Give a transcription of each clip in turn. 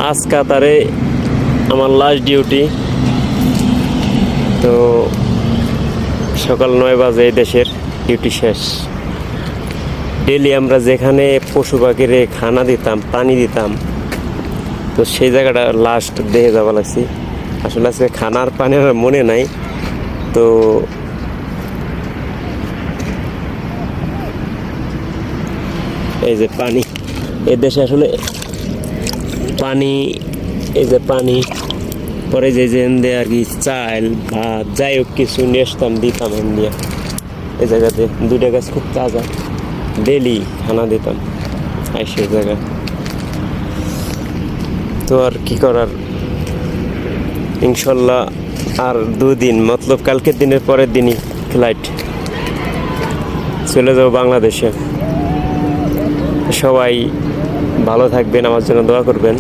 আজ কাতারে আমার লাস্ট ডিউটি। তো সকাল 9 বাজে এই দেশের ডিউটি শেষ। ডেলি আমরা যেখানে পশু পাখিরে খানা দিতাম, পানি দিতাম, তো সেই জায়গাটা লাস্ট দেখে যাওয়া লাগছি। আসলে আজকে খানার পানি আমার মনে নাই। তো এই যে পানি, এই দেশে আসলে পানি, এই যে পানি, পরে যে এনে আর কি চাল ভাত যাই হোক কিছু নিয়ে আসতাম, দিতাম এমনি। এই জায়গাতে 2টা গাছ খুব তাজা, ডেলি খানা দিতাম সেই জায়গা। তো আর কি করার, ইনশাল্লাহ আর 2 দিন, মতলব কালকের দিনের পরের দিনই ফ্লাইট, চলে যাবো বাংলাদেশে। সবাই ভালো থাকবেন, আমার জন্য দোয়া করবেন।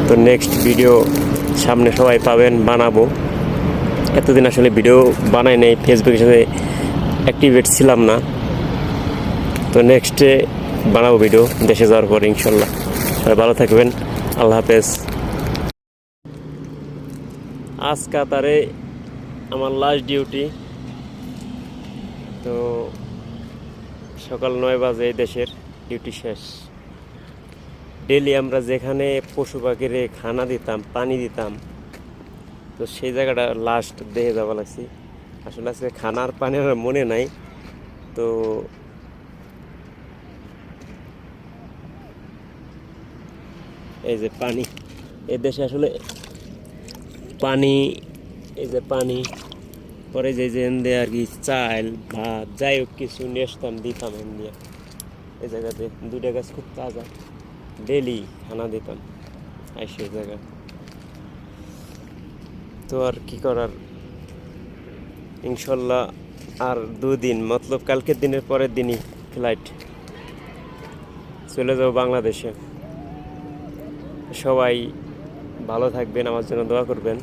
তো নেক্সট ভিডিও সামনে সবাই পাবেন, বানাবো। এতদিন আসলে ভিডিও বানাই নেই, ফেসবুকের সাথে অ্যাক্টিভেট ছিলাম না। তো নেক্সটে বানাবো ভিডিও দেশে যাওয়ার পর ইনশাল্লাহ। সবাই ভালো থাকবেন, আল্লাহ হাফেজ। আজ কাতারে আমার লাস্ট ডিউটি। তো সকাল 9 বাজে এই দেশের ডিউটি শেষ। ডেলি আমরা যেখানে পশু পাখিরে খানা দিতাম, পানি দিতাম, তো সেই জায়গাটা লাস্ট দেখে যাওয়া লাগছি। আসলে আজকে খানার পানি আমার মনে নাই। তো এই যে পানি, এই দেশে আসলে পানি, এই যে পানি, পরে যে এনে আর কি চাল ভাত যাই হোক কিছু নিয়ে আসতাম, দিতাম এমনি। এই জায়গাতে 2টা গাছ খুব তাজা, ডেলি খানা দিতাম সেই জায়গা। তো আর কি করার, ইনশাল্লাহ আর 2 দিন, মতলব কালকের দিনের পরের দিনই ফ্লাইট, চলে যাবো বাংলাদেশে। সবাই ভালো থাকবেন, আমার জন্য দোয়া করবেন।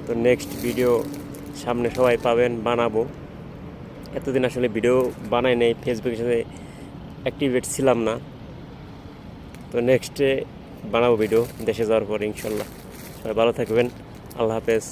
তো নেক্সট ভিডিও সামনে সবাই পাবেন, বানাবো। এতদিন আসলে ভিডিও বানাই নেই, ফেসবুকের সাথে অ্যাক্টিভেট ছিলাম না। তো নেক্সটে বানাবো ভিডিও দেশে যাওয়ার পর ইনশাল্লাহ। সবাই ভালো থাকবেন, আল্লাহ হাফেজ।